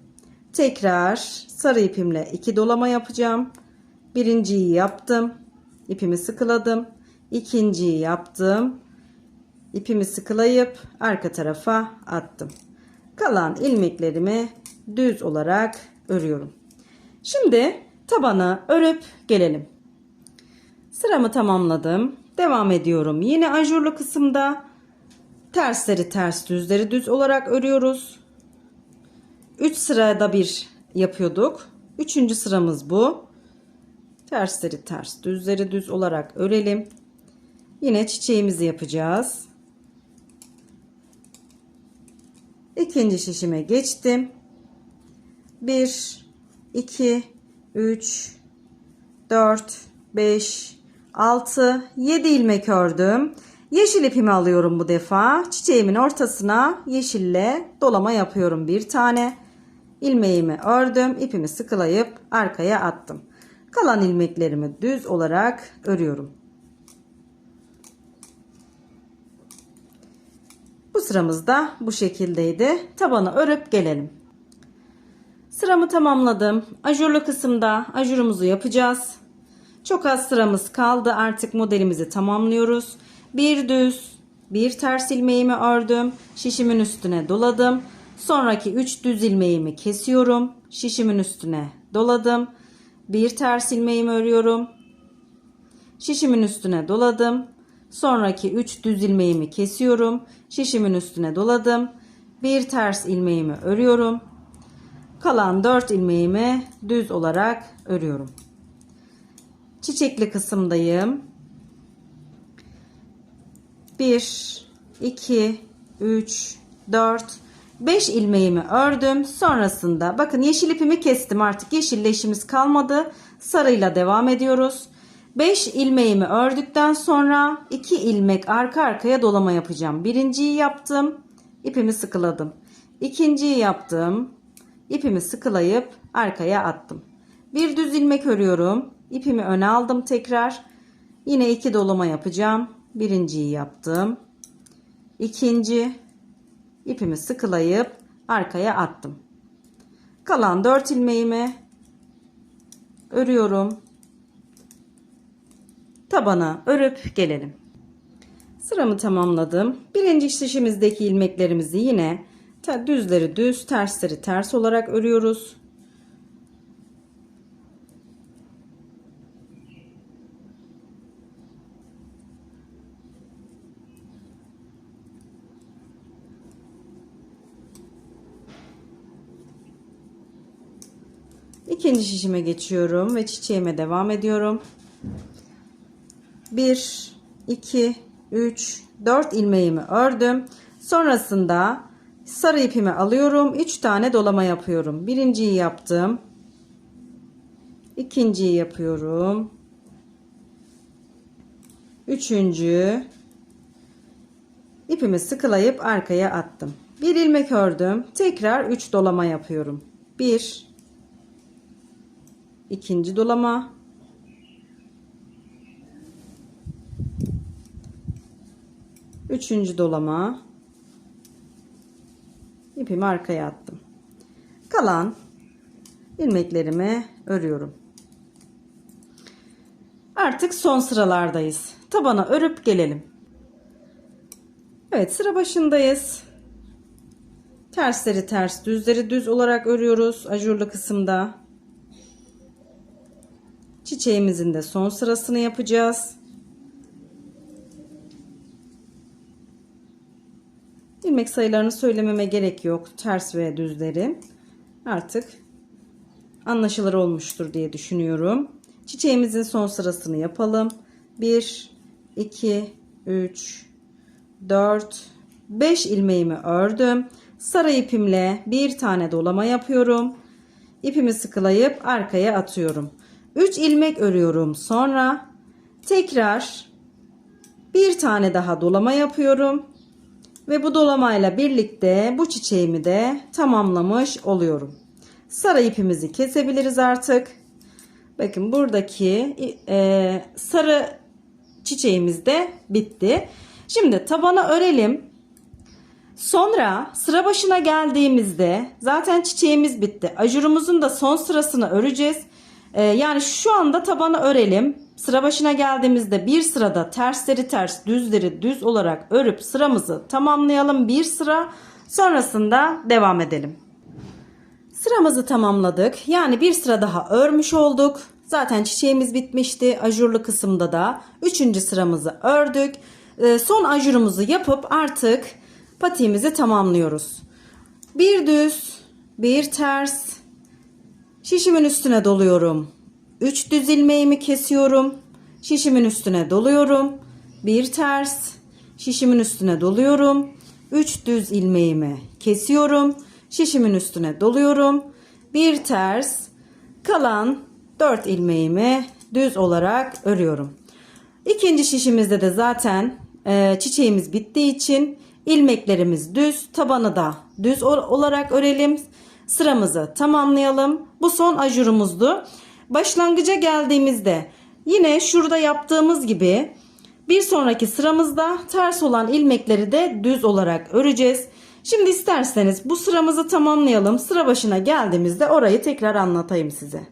Tekrar sarı ipimle 2 dolama yapacağım. Birinciyi yaptım. İpimi sıkıladım. İkinciyi yaptım. İpimi sıkılayıp arka tarafa attım. Kalan ilmeklerimi düz olarak örüyorum. Şimdi tabanı örüp gelelim. Sıramı tamamladım. Devam ediyorum. Yine ajurlu kısımda tersleri ters, düzleri düz olarak örüyoruz. 3 sırada bir yapıyorduk. 3. sıramız bu. Tersleri ters, düzleri düz olarak örelim. Yine çiçeğimizi yapacağız. İkinci şişime geçtim. 1, 2, 3, 4, 5, 6, 7 ilmek ördüm. Yeşil ipimi alıyorum bu defa. Çiçeğimin ortasına yeşille dolama yapıyorum bir tane. İlmeğimi ördüm. İpimi sıkılayıp arkaya attım. Kalan ilmeklerimi düz olarak örüyorum. Bu sıramız da bu şekildeydi. Tabanı örüp gelelim. Sıramı tamamladım. Ajurlu kısımda ajurumuzu yapacağız. Çok az sıramız kaldı. Artık modelimizi tamamlıyoruz. Bir düz, bir ters ilmeğimi ördüm. Şişimin üstüne doladım. Sonraki 3 düz ilmeğimi kesiyorum. Şişimin üstüne doladım. Bir ters ilmeğimi örüyorum. Şişimin üstüne doladım. Sonraki 3 düz ilmeğimi kesiyorum. Şişimin üstüne doladım. Bir ters ilmeğimi örüyorum. Kalan 4 ilmeğimi düz olarak örüyorum. Çiçekli kısımdayım. 1, 2, 3, 4, 5 ilmeğimi ördüm. Sonrasında bakın yeşil ipimi kestim. Artık yeşille işimiz kalmadı. Sarıyla devam ediyoruz. 5 ilmeğimi ördükten sonra 2 ilmek arka arkaya dolama yapacağım. Birinciyi yaptım. İpimi sıkıladım. İkinciyi yaptım. İpimi sıkılayıp arkaya attım. Bir düz ilmek örüyorum. İpimi öne aldım tekrar. Yine 2 dolama yapacağım. Birinciyi yaptım. İkinci, ipimi sıkılayıp arkaya attım. Kalan 4 ilmeğimi örüyorum. Tabana örüp gelelim. Sıramı tamamladım. Birinci şişimizdeki ilmeklerimizi yine düzleri düz, tersleri ters olarak örüyoruz. İkinci şişime geçiyorum ve çiçeğime devam ediyorum. 1, 2, 3, 4 ilmeğimi ördüm. Sonrasında sarı ipimi alıyorum. 3 tane dolama yapıyorum. Birinciyi yaptım. İkinciyi yapıyorum. Üçüncü. İpimi sıkılayıp arkaya attım. Bir ilmek ördüm. Tekrar 3 dolama yapıyorum. 1, ikinci dolama, üçüncü dolama, ipimi arkaya attım. Kalan ilmeklerimi örüyorum. Artık son sıralardayız. Tabana örüp gelelim. Evet, sıra başındayız. Tersleri ters, düzleri düz olarak örüyoruz ajurlu kısımda. Çiçeğimizin de son sırasını yapacağız. İlmek sayılarını söylememe gerek yok. Ters ve düzleri. Artık anlaşılır olmuştur diye düşünüyorum. Çiçeğimizin son sırasını yapalım. 1, 2, 3, 4, 5 ilmeğimi ördüm. Sarı ipimle bir tane dolama yapıyorum. İpimi sıkılayıp arkaya atıyorum. 3 ilmek örüyorum. Sonra tekrar bir tane daha dolama yapıyorum. Ve bu dolamayla birlikte bu çiçeğimi de tamamlamış oluyorum. Sarı ipimizi kesebiliriz artık. Bakın buradaki sarı çiçeğimiz de bitti. Şimdi tabana örelim. Sonra sıra başına geldiğimizde zaten çiçeğimiz bitti. Ajurumuzun da son sırasını öreceğiz. Yani şu anda tabanı örelim. Sıra başına geldiğimizde bir sırada tersleri ters, düzleri düz olarak örüp sıramızı tamamlayalım. Bir sıra sonrasında devam edelim. Sıramızı tamamladık. Yani bir sıra daha örmüş olduk. Zaten çiçeğimiz bitmişti. Ajurlu kısımda da 3. sıramızı ördük. Son ajurumuzu yapıp artık patiğimizi tamamlıyoruz. Bir düz, bir ters. Şişimin üstüne doluyorum. 3 düz ilmeğimi kesiyorum. Şişimin üstüne doluyorum. Bir ters. Şişimin üstüne doluyorum. 3 düz ilmeğimi kesiyorum. Şişimin üstüne doluyorum. Bir ters. Kalan 4 ilmeğimi düz olarak örüyorum. İkinci şişimizde de zaten çiçeğimiz bittiği için ilmeklerimiz düz, tabanı da düz olarak örelim. Sıramızı tamamlayalım. Bu son ajurumuzdu. Başlangıca geldiğimizde yine şurada yaptığımız gibi bir sonraki sıramızda ters olan ilmekleri de düz olarak öreceğiz. Şimdi isterseniz bu sıramızı tamamlayalım. Sıra başına geldiğimizde orayı tekrar anlatayım size.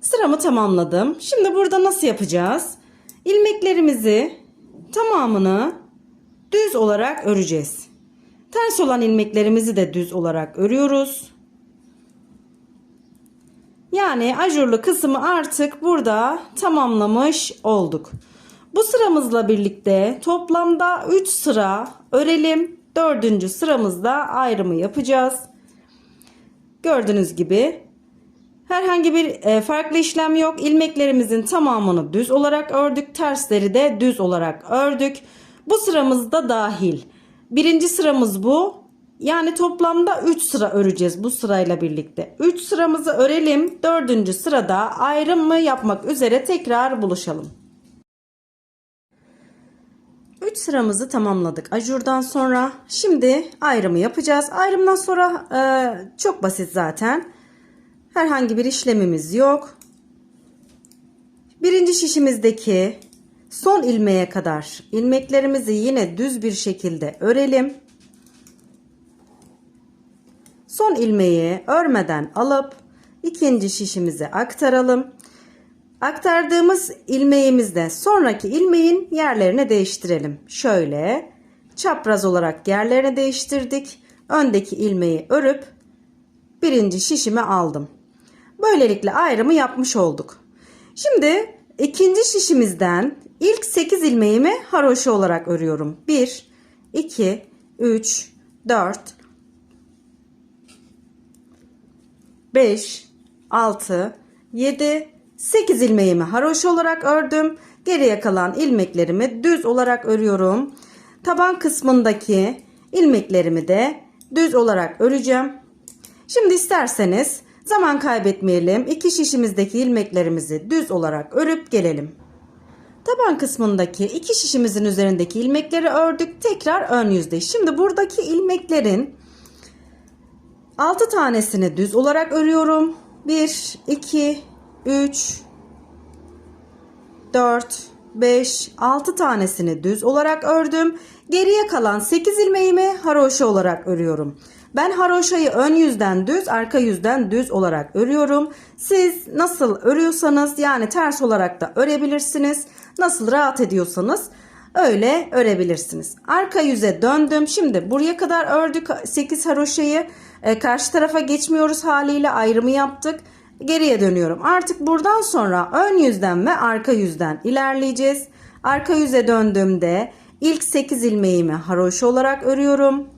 Sıramı tamamladım. Şimdi burada nasıl yapacağız? İlmeklerimizi tamamını düz olarak öreceğiz. Ters olan ilmeklerimizi de düz olarak örüyoruz. Yani ajurlu kısmı artık burada tamamlamış olduk. Bu sıramızla birlikte toplamda 3 sıra örelim. 4. sıramızda ayrımı yapacağız. Gördüğünüz gibi herhangi bir farklı işlem yok. İlmeklerimizin tamamını düz olarak ördük. Tersleri de düz olarak ördük. Bu sıramız da dahil. 1. sıramız bu. Yani toplamda 3 sıra öreceğiz bu sırayla birlikte. 3 sıramızı örelim. 4. sırada ayrımı yapmak üzere tekrar buluşalım. 3 sıramızı tamamladık ajurdan sonra. Şimdi ayrımı yapacağız. Ayrımdan sonra çok basit zaten. Herhangi bir işlemimiz yok. 1. şişimizdeki son ilmeğe kadar ilmeklerimizi yine düz bir şekilde örelim. Son ilmeği örmeden alıp 2. şişimize aktaralım. Aktardığımız ilmeğimizde sonraki ilmeğin yerlerini değiştirelim. Şöyle çapraz olarak yerlerini değiştirdik. Öndeki ilmeği örüp 1. şişime aldım. Böylelikle ayrımı yapmış olduk. Şimdi 2. şişimizden ilk 8 ilmeğimi haroşa olarak örüyorum. 1, 2, 3, 4, 5, 6, 7, 8 ilmeğimi haroşa olarak ördüm. Geriye kalan ilmeklerimi düz olarak örüyorum. Taban kısmındaki ilmeklerimi de düz olarak öreceğim. Şimdi isterseniz zaman kaybetmeyelim. 2 şişimizdeki ilmeklerimizi düz olarak örüp gelelim. Taban kısmındaki 2 şişimizin üzerindeki ilmekleri ördük. Tekrar ön yüzde. Şimdi buradaki ilmeklerin 6 tanesini düz olarak örüyorum. 1, 2, 3, 4, 5, 6 tanesini düz olarak ördüm. Geriye kalan 8 ilmeğimi haroşa olarak örüyorum. Ben haroşayı ön yüzden düz, arka yüzden düz olarak örüyorum. Siz nasıl örüyorsanız yani ters olarak da örebilirsiniz. Nasıl rahat ediyorsanız öyle örebilirsiniz. Arka yüze döndüm. Şimdi buraya kadar ördük 8 haroşayı. Karşı tarafa geçmiyoruz haliyle ayrımı yaptık. Geriye dönüyorum. Artık buradan sonra ön yüzden ve arka yüzden ilerleyeceğiz. Arka yüze döndüğümde ilk 8 ilmeğimi haroşa olarak örüyorum.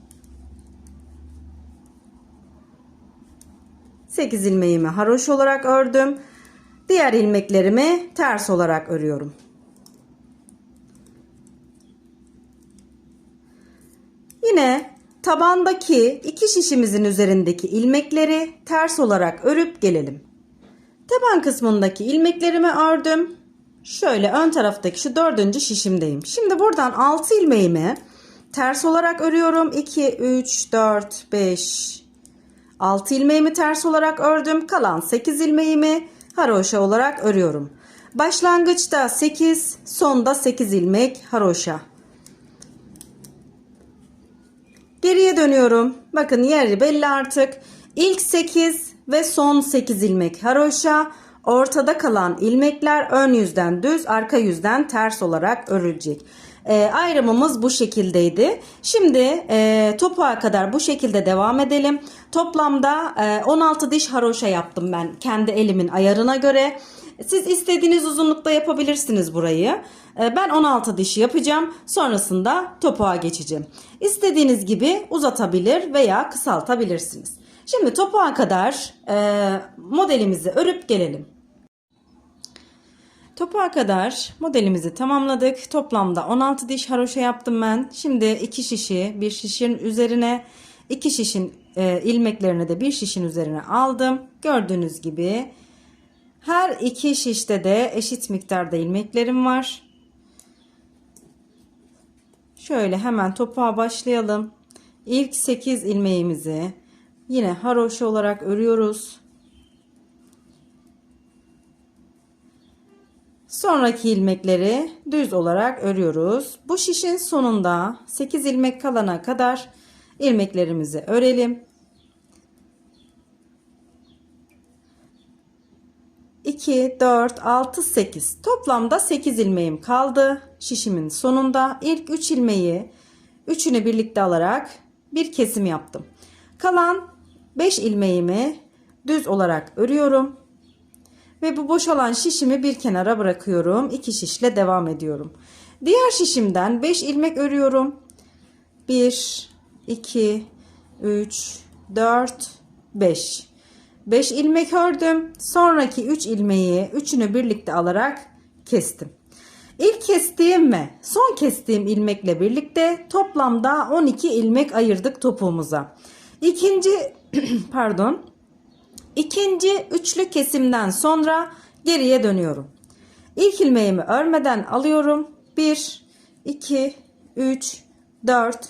8 ilmeğimi haroşa olarak ördüm. Diğer ilmeklerimi ters olarak örüyorum. Yine tabandaki 2 şişimizin üzerindeki ilmekleri ters olarak örüp gelelim. Taban kısmındaki ilmeklerimi ördüm. Şöyle ön taraftaki şu 4. şişimdeyim. Şimdi buradan 6 ilmeğimi ters olarak örüyorum. 2, 3, 4, 5, 6 ilmeğimi ters olarak ördüm. Kalan 8 ilmeğimi haroşa olarak örüyorum. Başlangıçta 8, sonda 8 ilmek haroşa. Geriye dönüyorum. Bakın yeri belli artık. İlk 8 ve son 8 ilmek haroşa. Ortada kalan ilmekler ön yüzden düz, arka yüzden ters olarak örülecek. Ayrımımız bu şekildeydi. Şimdi topuğa kadar bu şekilde devam edelim. Toplamda 16 diş haroşa yaptım ben kendi elimin ayarına göre. Siz istediğiniz uzunlukta yapabilirsiniz burayı. Ben 16 dişi yapacağım. Sonrasında topuğa geçeceğim. İstediğiniz gibi uzatabilir veya kısaltabilirsiniz. Şimdi topuğa kadar modelimizi örüp gelelim. Topuğa kadar modelimizi tamamladık. Toplamda 16 diş haroşa yaptım ben. Şimdi 2 şişi bir şişin üzerine, 2 şişin ilmeklerini de bir şişin üzerine aldım. Gördüğünüz gibi her 2 şişte de eşit miktarda ilmeklerim var. Şöyle hemen topuğa başlayalım. İlk 8 ilmeğimizi yine haroşa olarak örüyoruz. Sonraki ilmekleri düz olarak örüyoruz. Bu şişin sonunda 8 ilmek kalana kadar ilmeklerimizi örelim. 2, 4, 6, 8. Toplamda 8 ilmeğim kaldı. Şişimin sonunda ilk 3 ilmeği üçünü birlikte alarak bir kesim yaptım. Kalan 5 ilmeğimi düz olarak örüyorum. Ve bu boşalan şişimi bir kenara bırakıyorum. 2 şişle devam ediyorum. Diğer şişimden 5 ilmek örüyorum. 1, 2, 3, 4, 5. 5 ilmek ördüm. Sonraki 3 ilmeği üçünü birlikte alarak kestim. İlk kestiğim ve son kestiğim ilmekle birlikte toplamda 12 ilmek ayırdık topuğumuza. İkinci üçlü kesimden sonra geriye dönüyorum. İlk ilmeğimi örmeden alıyorum. 1, 2, 3, 4,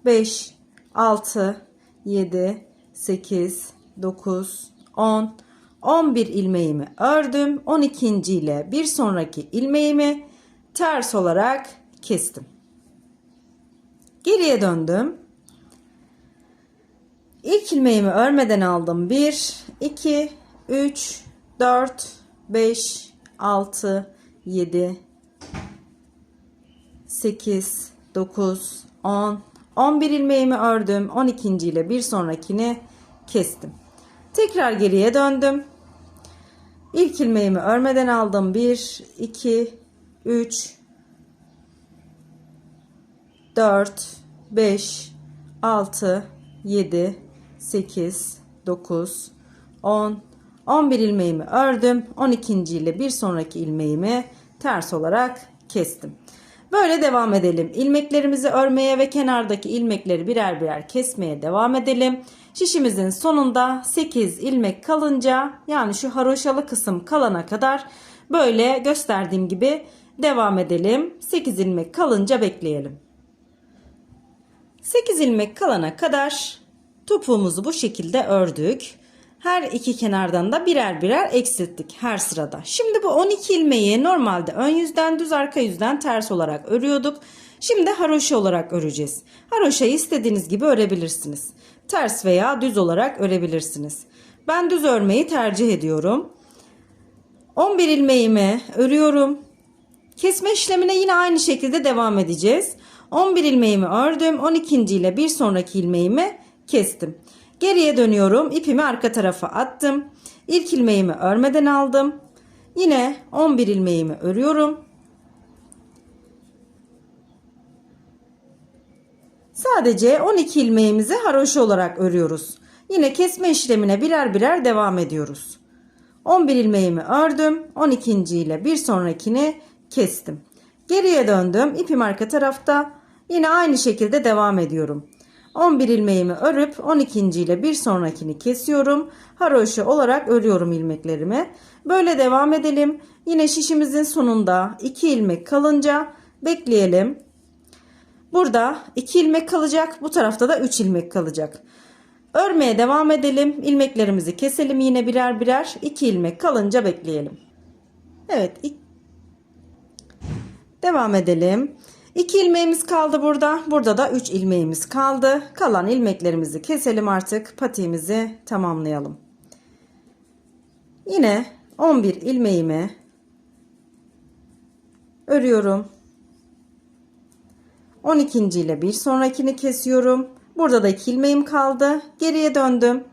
5, 6, 7, 8, 9, 10, 11 ilmeğimi ördüm. 12. ile bir sonraki ilmeğimi ters olarak kestim. Geriye döndüm. İlk ilmeğimi örmeden aldım. 1, 2, 3, 4, 5, 6, 7, 8, 9, 10, 11 ilmeğimi ördüm. 12. ile bir sonrakini kestim. Tekrar geriye döndüm. İlk ilmeğimi örmeden aldım. 1, 2, 3, 4, 5, 6, 7, 8, 9, 10, 11 ilmeğimi ördüm. 12. ile bir sonraki ilmeğimi ters olarak kestim. Böyle devam edelim. İlmeklerimizi örmeye ve kenardaki ilmekleri birer birer kesmeye devam edelim. Şişimizin sonunda 8 ilmek kalınca, yani şu haroşalı kısım kalana kadar böyle gösterdiğim gibi devam edelim. 8 ilmek kalınca bekleyelim. 8 ilmek kalana kadar topuğumuzu bu şekilde ördük. Her iki kenardan da birer birer eksilttik her sırada. Şimdi bu 12 ilmeği normalde ön yüzden düz, arka yüzden ters olarak örüyorduk. Şimdi haroşa olarak öreceğiz. Haroşayı istediğiniz gibi örebilirsiniz. Ters veya düz olarak örebilirsiniz. Ben düz örmeyi tercih ediyorum. 11 ilmeğimi örüyorum. Kesme işlemine yine aynı şekilde devam edeceğiz. 11 ilmeğimi ördüm. 12. ile bir sonraki ilmeğimi kestim. Geriye dönüyorum. İpimi arka tarafa attım. İlk ilmeğimi örmeden aldım. Yine 11 ilmeğimi örüyorum. Sadece 12 ilmeğimizi haroşa olarak örüyoruz. Yine kesme işlemine birer birer devam ediyoruz. 11 ilmeğimi ördüm. 12. ile bir sonrakini kestim. Geriye döndüm. İpim arka tarafta. Yine aynı şekilde devam ediyorum. 11 ilmeğimi örüp 12. ile bir sonrakini kesiyorum. Haroşa olarak örüyorum ilmeklerimi. Böyle devam edelim. Yine şişimizin sonunda 2 ilmek kalınca bekleyelim. Burada 2 ilmek kalacak. Bu tarafta da 3 ilmek kalacak. Örmeye devam edelim. İlmeklerimizi keselim yine birer birer. 2 ilmek kalınca bekleyelim. Evet. Devam edelim. 2 ilmeğimiz kaldı burada. Burada da 3 ilmeğimiz kaldı. Kalan ilmeklerimizi keselim artık. Patiğimizi tamamlayalım. Yine 11 ilmeğimi örüyorum. 12. ile bir sonrakini kesiyorum. Burada da 2 ilmeğim kaldı. Geriye döndüm.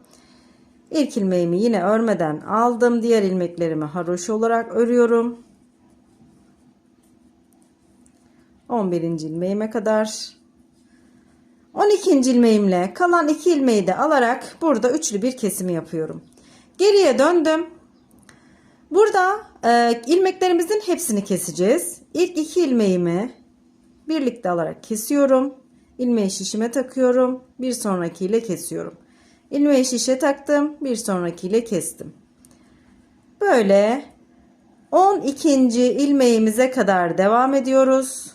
İlk ilmeğimi yine örmeden aldım. Diğer ilmeklerimi haroşa olarak örüyorum. 11. ilmeğime kadar. 12. ilmeğimle kalan 2 ilmeği de alarak burada üçlü bir kesimi yapıyorum. Geriye döndüm. Burada ilmeklerimizin hepsini keseceğiz. İlk 2 ilmeğimi birlikte alarak kesiyorum. İlmeği şişime takıyorum. Bir sonrakiyle kesiyorum. İlmeği şişe taktım. Bir sonrakiyle kestim. Böyle 12. ilmeğimize kadar devam ediyoruz.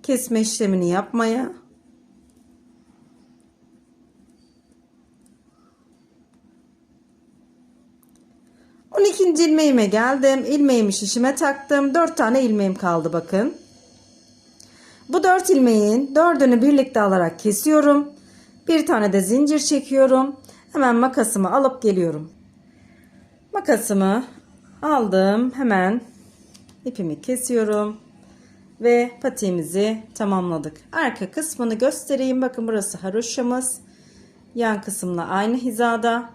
Kesme işlemini yapmaya. On ikinci ilmeğime geldim. İlmeğimi şişime taktım. 4 tane ilmeğim kaldı bakın. Bu 4 ilmeğin 4'ünü birlikte alarak kesiyorum. Bir tane de zincir çekiyorum. Hemen makasımı alıp geliyorum. Makasımı aldım. Hemen ipimi kesiyorum. Ve patiğimizi tamamladık. Arka kısmını göstereyim. Bakın burası haroşamız. Yan kısımla aynı hizada.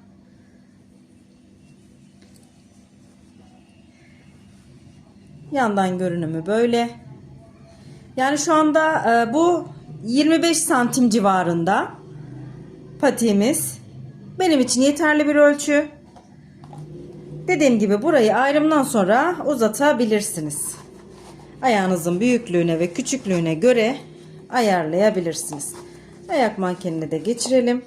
Yandan görünümü böyle. Yani şu anda bu 25 santim civarında patiğimiz. Benim için yeterli bir ölçü. Dediğim gibi burayı ayrımdan sonra uzatabilirsiniz. Ayağınızın büyüklüğüne ve küçüklüğüne göre ayarlayabilirsiniz. Ayak mankenine de geçirelim.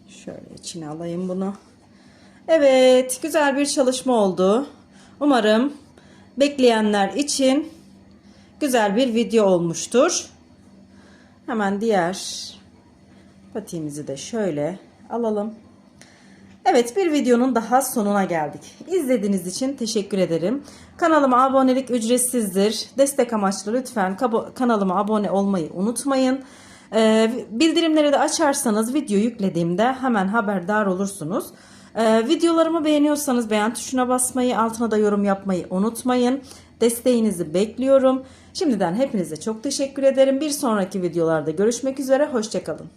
Şöyle içine alayım bunu. Evet, güzel bir çalışma oldu. Umarım bekleyenler için güzel bir video olmuştur. Hemen diğer patiğimizi de şöyle alalım. Evet, bir videonun daha sonuna geldik. İzlediğiniz için teşekkür ederim. Kanalıma abonelik ücretsizdir. Destek amaçlı lütfen kanalıma abone olmayı unutmayın. Bildirimleri de açarsanız video yüklediğimde hemen haberdar olursunuz. Videolarımı beğeniyorsanız beğen tuşuna basmayı, altına da yorum yapmayı unutmayın. Desteğinizi bekliyorum. Şimdiden hepinize çok teşekkür ederim. Bir sonraki videolarda görüşmek üzere. Hoşça kalın.